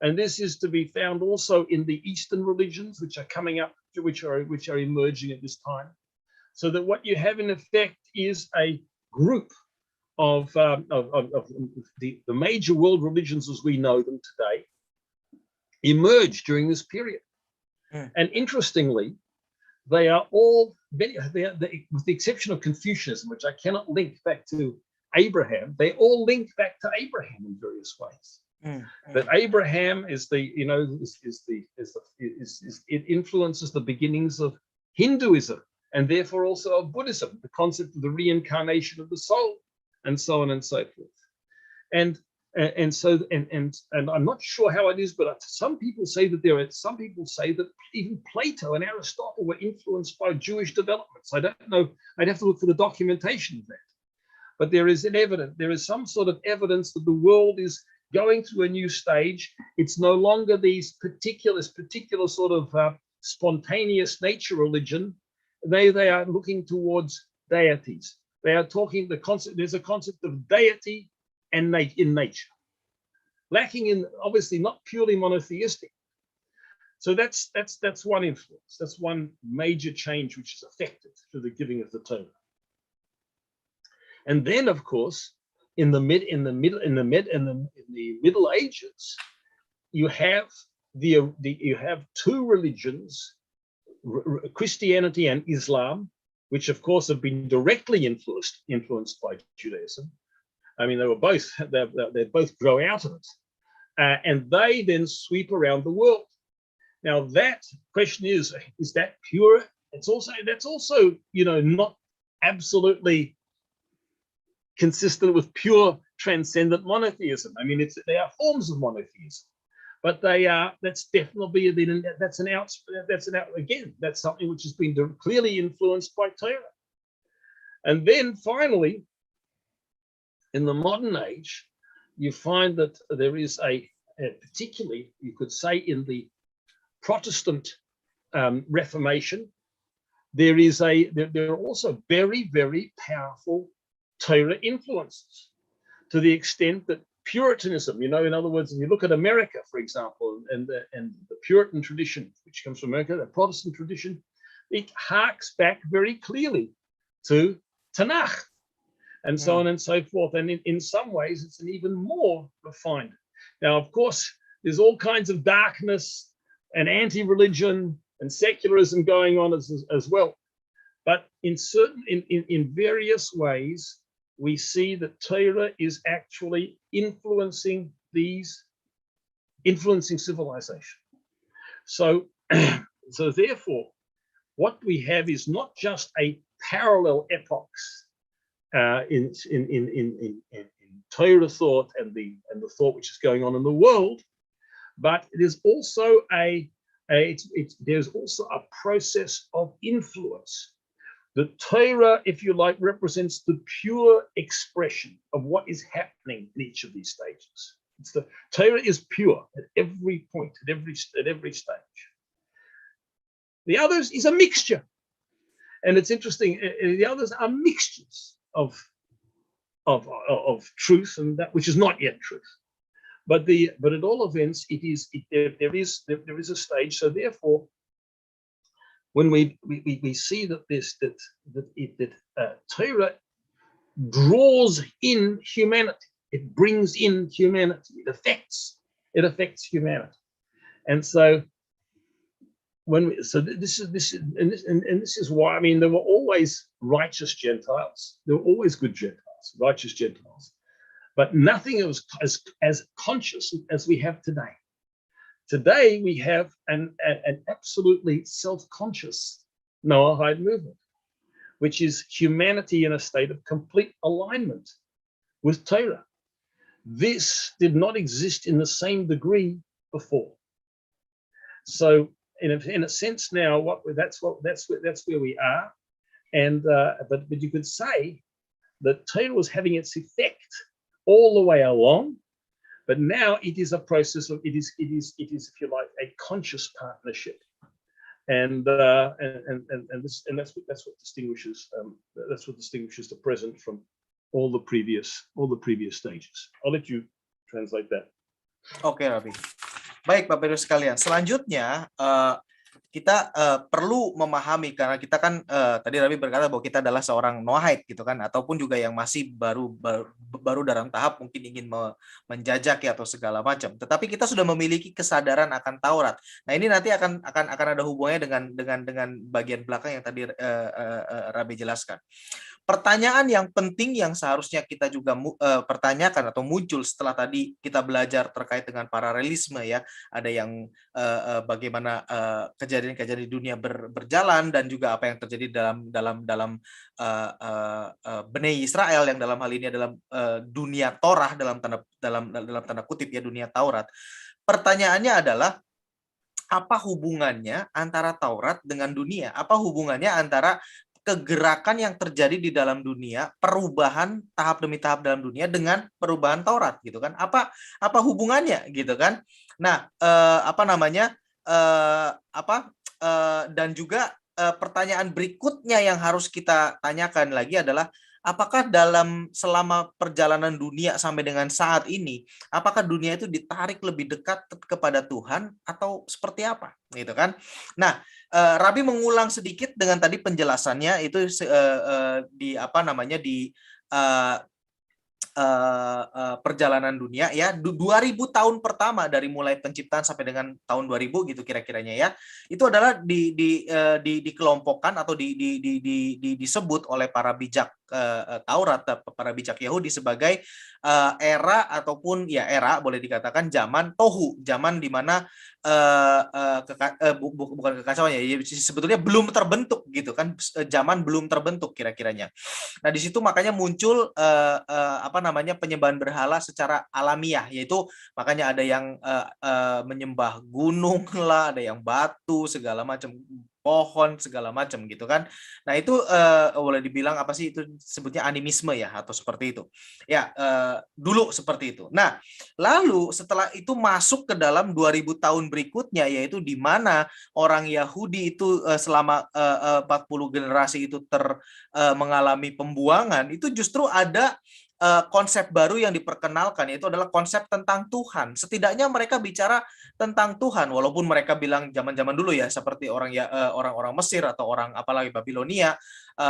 And this is to be found also in the Eastern religions, which are coming up, which are emerging at this time. So that what you have in effect is a group of the major world religions as we know them today emerged during this period. And interestingly, they are all, with the exception of Confucianism, which I cannot link back to Abraham, they all link back to Abraham in various ways. But Abraham is the, it influences the beginnings of Hinduism and therefore also of Buddhism, the concept of the reincarnation of the soul, and so on and so forth. And I'm not sure how it is, but some people say that even Plato and Aristotle were influenced by Jewish developments. I don't know. I'd have to look for the documentation of that. But there is some sort of evidence that the world is going through a new stage. It's no longer these particular sort of spontaneous nature religion. They are looking towards deities. They are talking the concept. There's a concept of deity and in nature, lacking in, obviously not purely monotheistic. So that's one influence. That's one major change which is affected through the giving of the Torah. And then, of course, in the Middle Ages, you have two religions, Christianity and Islam, which of course have been directly influenced by Judaism. I mean, they both grow out of it, and they then sweep around the world. Now, that question is that pure? That's also not absolutely consistent with pure transcendent monotheism. I mean, they are forms of monotheism, but that's definitely that's something which has been clearly influenced by Torah. And then finally, in the modern age, you find that there is particularly, you could say, in the Protestant Reformation, there are also very, very powerful Torah influences, to the extent that Puritanism, in other words, if you look at America, for example, and the Puritan tradition, which comes from America, the Protestant tradition, it harks back very clearly to Tanakh, and so on and so forth. And in some ways, it's an even more refined. Now, of course, there's all kinds of darkness and anti-religion and secularism going on as well. But in various ways, we see that Torah is actually influencing civilization. So therefore, what we have is not just a parallel epochs in Torah thought and the thought which is going on in the world, but it is also there's also a process of influence. The Torah, if you like, represents the pure expression of what is happening in each of these stages. Torah is pure at every point, at every stage. The others is a mixture, and it's interesting. The others are mixtures of truth and that which is not yet truth. But at all events, there is a stage. So therefore, when we see that Torah draws in humanity, it brings in humanity, it affects humanity, and so this is why, I mean, there were always righteous Gentiles, there were always good Gentiles, righteous Gentiles, but nothing was as conscious as we have today. Today, we have an absolutely self-conscious Noahide movement, which is humanity in a state of complete alignment with Torah. This did not exist in the same degree before. So, in a sense, now that's where we are, and but you could say that Torah was having its effect all the way along. But now it is a process of it is if you like a conscious partnership, and that's what distinguishes the present from all the previous stages. I'll let you translate that. Oke, Rabbi. Baik, Bapak Ibu sekalian. Selanjutnya kita perlu memahami, karena kita kan tadi Rabi berkata bahwa kita adalah seorang Noahide gitu kan, ataupun juga yang masih baru dalam tahap mungkin ingin menjajaki atau segala macam. Tetapi kita sudah memiliki kesadaran akan Taurat. Nah, ini nanti akan ada hubungannya dengan bagian belakang yang tadi Rabi jelaskan. Pertanyaan yang penting yang seharusnya kita juga pertanyakan atau muncul setelah tadi kita belajar terkait dengan paralelisme ya, ada yang bagaimana kejadian-kejadian di dunia berjalan, dan juga apa yang terjadi dalam Bnei Israel, yang dalam hal ini adalah dunia Torah dalam tanda kutip ya, dunia Taurat. Pertanyaannya adalah, apa hubungannya antara Taurat dengan dunia? Apa hubungannya antara kegerakan yang terjadi di dalam dunia, perubahan tahap demi tahap dalam dunia dengan perubahan Taurat gitu kan? Apa hubungannya gitu kan? Nah, dan juga pertanyaan berikutnya yang harus kita tanyakan lagi adalah, apakah selama perjalanan dunia sampai dengan saat ini, apakah dunia itu ditarik lebih dekat kepada Tuhan atau seperti apa, gitu kan? Nah, Rabi mengulang sedikit dengan tadi penjelasannya itu perjalanan dunia ya, 2000 tahun pertama dari mulai penciptaan sampai dengan tahun 2000 gitu kira-kiranya ya, itu adalah dikelompokkan atau disebut oleh para bijak Taurat, para bijak Yahudi sebagai era, ataupun ya era boleh dikatakan zaman tohu, zaman di mana bukan kekacauan ya, sebetulnya belum terbentuk gitu kan, zaman belum terbentuk kira-kiranya. Nah, di situ makanya muncul penyembahan berhala secara alamiah, yaitu makanya ada yang menyembah gunung lah, ada yang batu segala macam, pohon segala macam gitu kan. Nah, itu boleh dibilang apa sih, itu sebutnya animisme ya, atau seperti itu. Ya, dulu seperti itu. Nah, lalu setelah itu masuk ke dalam 2000 tahun berikutnya, yaitu di mana orang Yahudi itu selama 40 generasi itu mengalami pembuangan, itu justru ada konsep baru yang diperkenalkan, yaitu adalah konsep tentang Tuhan. Setidaknya mereka bicara tentang Tuhan, walaupun mereka bilang zaman-zaman dulu ya, seperti orang-orang Mesir atau orang apalagi Babilonia,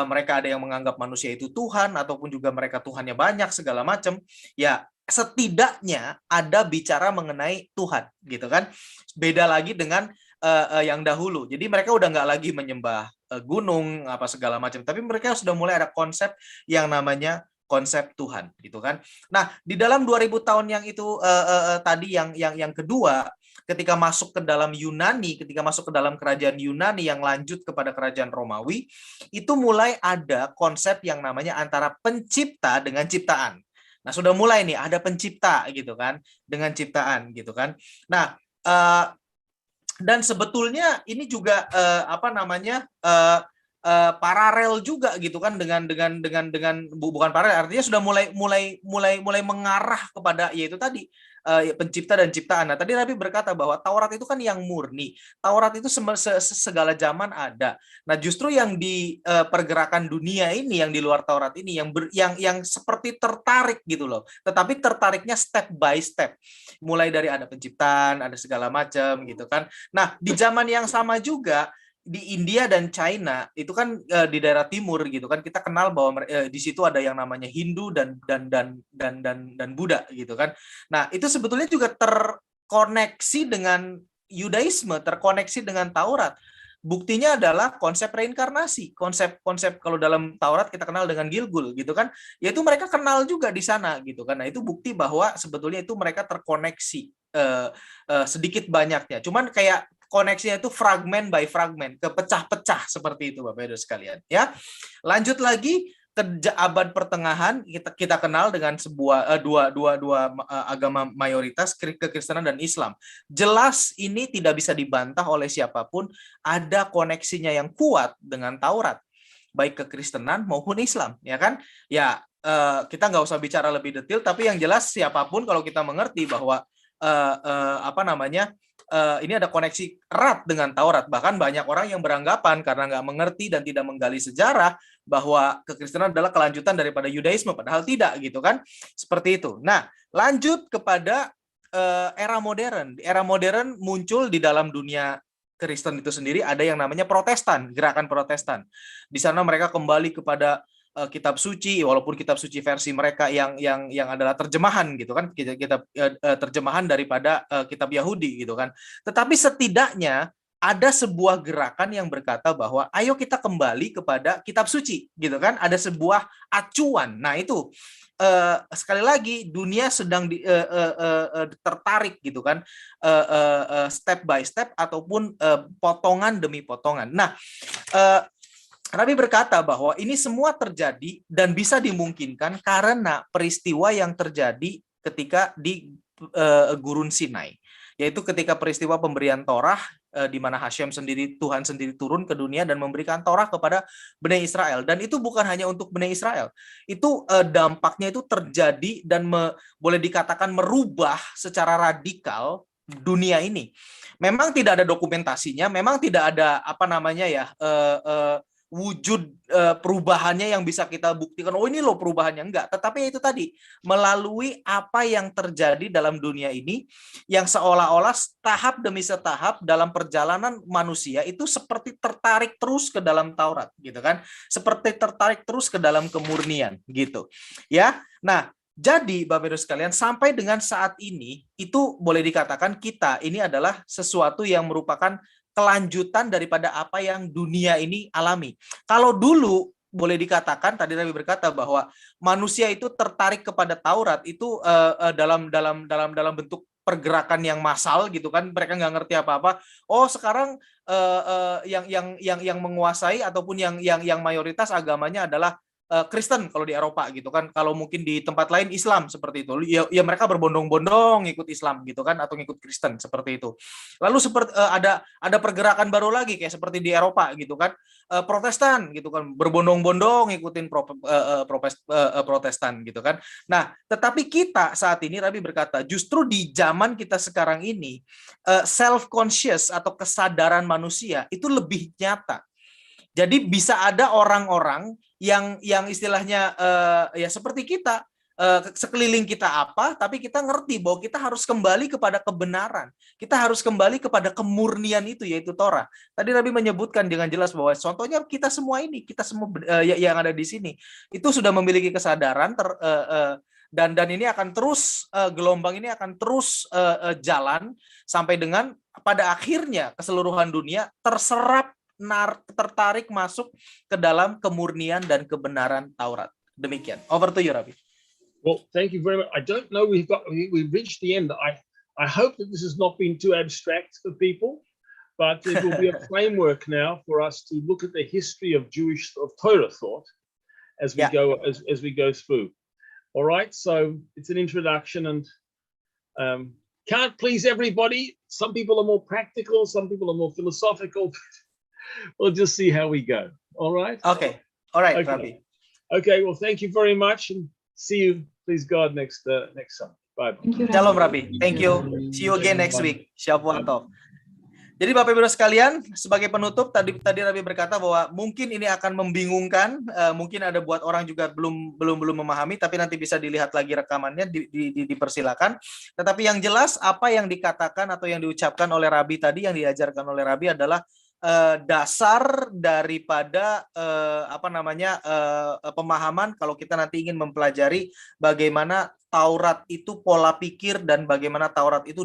mereka ada yang menganggap manusia itu Tuhan, ataupun juga mereka Tuhannya banyak segala macam. Ya, setidaknya ada bicara mengenai Tuhan, gitu kan? Beda lagi dengan yang dahulu. Jadi mereka udah nggak lagi menyembah gunung apa segala macam, tapi mereka sudah mulai ada konsep yang namanya konsep Tuhan, gitu kan. Nah, di dalam 2000 tahun yang itu tadi yang kedua, ketika masuk ke dalam Yunani, ketika masuk ke dalam kerajaan Yunani yang lanjut kepada kerajaan Romawi, itu mulai ada konsep yang namanya antara pencipta dengan ciptaan. Nah, sudah mulai nih ada pencipta gitu kan, dengan ciptaan gitu kan. Nah, dan sebetulnya ini juga paralel juga gitu kan dengan bukan paralel, artinya sudah mulai mengarah kepada yaitu tadi pencipta dan ciptaan. Nah, tadi Rabi berkata bahwa Taurat itu kan yang murni. Taurat itu segala zaman ada. Nah, justru yang di pergerakan dunia ini, yang di luar Taurat ini, yang seperti tertarik gitu loh. Tetapi tertariknya step by step. Mulai dari ada penciptaan, ada segala macam gitu kan. Nah, di zaman yang sama juga di India dan China itu kan di daerah timur gitu kan, kita kenal bahwa di situ ada yang namanya Hindu dan Buddha gitu kan. Nah, itu sebetulnya juga terkoneksi dengan Yudaisme, terkoneksi dengan Taurat. Buktinya adalah konsep reinkarnasi, konsep kalau dalam Taurat kita kenal dengan Gilgul gitu kan, yaitu mereka kenal juga di sana gitu kan. Nah, itu bukti bahwa sebetulnya itu mereka terkoneksi sedikit banyaknya. Cuman kayak koneksinya itu fragmen by fragmen, kepecah-pecah seperti itu Bapak Ibu sekalian ya. Lanjut lagi ke abad pertengahan, kita kenal dengan sebuah dua agama mayoritas, kekristenan dan Islam. Jelas ini tidak bisa dibantah oleh siapapun, ada koneksinya yang kuat dengan Taurat, baik kekristenan maupun Islam, ya kan? Ya, kita nggak usah bicara lebih detail, tapi yang jelas siapapun kalau kita mengerti bahwa ini ada koneksi erat dengan Taurat. Bahkan banyak orang yang beranggapan karena nggak mengerti dan tidak menggali sejarah bahwa kekristenan adalah kelanjutan daripada Yudaisme, padahal tidak gitu kan. Seperti itu. Nah, lanjut kepada era modern. Era modern muncul di dalam dunia Kristen itu sendiri ada yang namanya Protestan, gerakan Protestan. Di sana mereka kembali kepada kitab suci, walaupun kitab suci versi mereka yang adalah terjemahan gitu kan, kitab terjemahan daripada kitab Yahudi gitu kan. Tetapi setidaknya ada sebuah gerakan yang berkata bahwa ayo kita kembali kepada kitab suci gitu kan, ada sebuah acuan. Nah itu sekali lagi dunia sedang tertarik gitu kan, step by step ataupun potongan demi potongan. Nah, Rabi berkata bahwa ini semua terjadi dan bisa dimungkinkan karena peristiwa yang terjadi ketika di Gurun Sinai, yaitu ketika peristiwa pemberian Torah, di mana Hashem sendiri, Tuhan sendiri turun ke dunia dan memberikan Torah kepada Bani Israel. Dan itu bukan hanya untuk Bani Israel, itu dampaknya itu terjadi dan boleh dikatakan merubah secara radikal dunia ini. Memang tidak ada dokumentasinya, memang tidak ada wujud perubahannya yang bisa kita buktikan, oh ini loh perubahannya, enggak. Tetapi itu tadi, melalui apa yang terjadi dalam dunia ini, yang seolah-olah tahap demi setahap dalam perjalanan manusia itu seperti tertarik terus ke dalam Taurat gitu kan, seperti tertarik terus ke dalam kemurnian gitu ya. Nah, jadi Bapak Ibu sekalian, sampai dengan saat ini itu boleh dikatakan kita ini adalah sesuatu yang merupakan kelanjutan daripada apa yang dunia ini alami. Kalau dulu boleh dikatakan, tadi Nabi berkata bahwa manusia itu tertarik kepada Taurat itu dalam bentuk pergerakan yang massal gitu kan, mereka nggak ngerti apa-apa. Oh sekarang yang menguasai ataupun yang mayoritas agamanya adalah Kristen kalau di Eropa gitu kan, kalau mungkin di tempat lain Islam seperti itu, ya mereka berbondong-bondong ikut Islam gitu kan, atau ngikut Kristen seperti itu. Lalu seperti ada pergerakan baru lagi kayak seperti di Eropa gitu kan, Protestan gitu kan, berbondong-bondong ngikutin Protestan gitu kan. Nah, tetapi kita saat ini, Rabi berkata, justru di zaman kita sekarang ini, self conscious atau kesadaran manusia itu lebih nyata. Jadi bisa ada orang-orang yang istilahnya ya seperti kita, sekeliling kita apa, tapi kita ngerti bahwa kita harus kembali kepada kebenaran. Kita harus kembali kepada kemurnian itu, yaitu Torah. Tadi Nabi menyebutkan dengan jelas bahwa contohnya kita semua ini, kita semua yang ada di sini, itu sudah memiliki kesadaran dan ini akan terus, gelombang ini akan terus jalan sampai dengan pada akhirnya keseluruhan dunia tertarik masuk ke dalam kemurnian dan kebenaran Taurat. Demikian. Over to you, Rabbi. Well, thank you very much. I don't know, we've reached the end. I hope that this has not been too abstract for people, but it will be a framework now for us to look at the history of Torah thought as we go through. All right, so it's an introduction, and can't please everybody. Some people are more practical, some people are more philosophical. We'll just see how we go. All right. Okay. All right, okay. Rabbi. Okay. Well, thank you very much, and see you, please God, next Sunday. Bye. Shalom, Rabbi. Thank you. See you again next week. Shabbat Tov. Jadi Bapak Ibu sekalian, sebagai penutup tadi Rabbi berkata bahwa mungkin ini akan membingungkan, mungkin ada buat orang juga belum memahami, tapi nanti bisa dilihat lagi rekamannya, dipersilakan. Tetapi yang jelas apa yang dikatakan atau yang diucapkan oleh Rabbi tadi, yang diajarkan oleh Rabbi adalah dasar daripada pemahaman kalau kita nanti ingin mempelajari bagaimana Taurat itu pola pikir dan bagaimana Taurat itu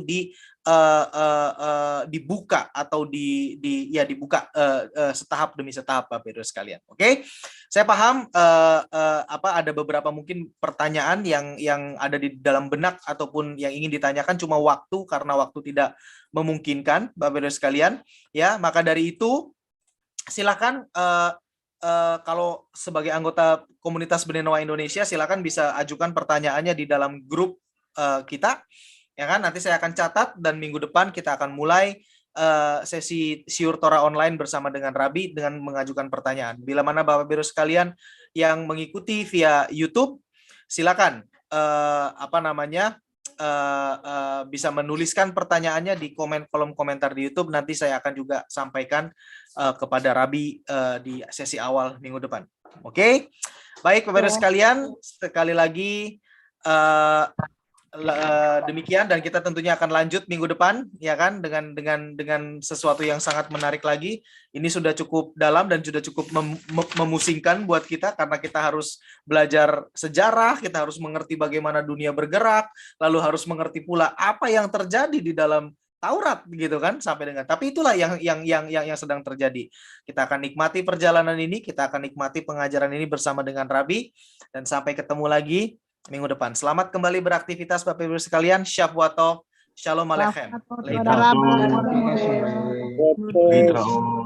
dibuka atau dibuka setahap demi setahap, Bapak Ibu sekalian. Oke, saya paham ada beberapa mungkin pertanyaan yang ada di dalam benak ataupun yang ingin ditanyakan, cuma karena waktu tidak memungkinkan, Bapak Ibu sekalian. Ya, maka dari itu silakan kalau sebagai anggota komunitas Bnei Noah Indonesia, silakan bisa ajukan pertanyaannya di dalam grup kita, ya kan? Nanti saya akan catat dan minggu depan kita akan mulai sesi Shiur Torah online bersama dengan Rabbi dengan mengajukan pertanyaan. Bila mana Bapak Ibu sekalian yang mengikuti via YouTube, silakan bisa menuliskan pertanyaannya di kolom komentar di YouTube. Nanti saya akan juga sampaikan kepada Rabbi di sesi awal minggu depan. Oke, baik Bapak Ibu sekalian, sekali lagi demikian, dan kita tentunya akan lanjut minggu depan ya kan dengan sesuatu yang sangat menarik lagi. Ini sudah cukup dalam dan sudah cukup memusingkan buat kita karena kita harus belajar sejarah, kita harus mengerti bagaimana dunia bergerak, lalu harus mengerti pula apa yang terjadi di dalam Taurat gitu kan sampai dengan. Tapi itulah yang sedang terjadi. Kita akan nikmati perjalanan ini, kita akan nikmati pengajaran ini bersama dengan Rabi, dan sampai ketemu lagi minggu depan. Selamat kembali beraktivitas Bapak Ibu sekalian. Shabbat Tov. Shalom Aleichem. Saudara. Letra O.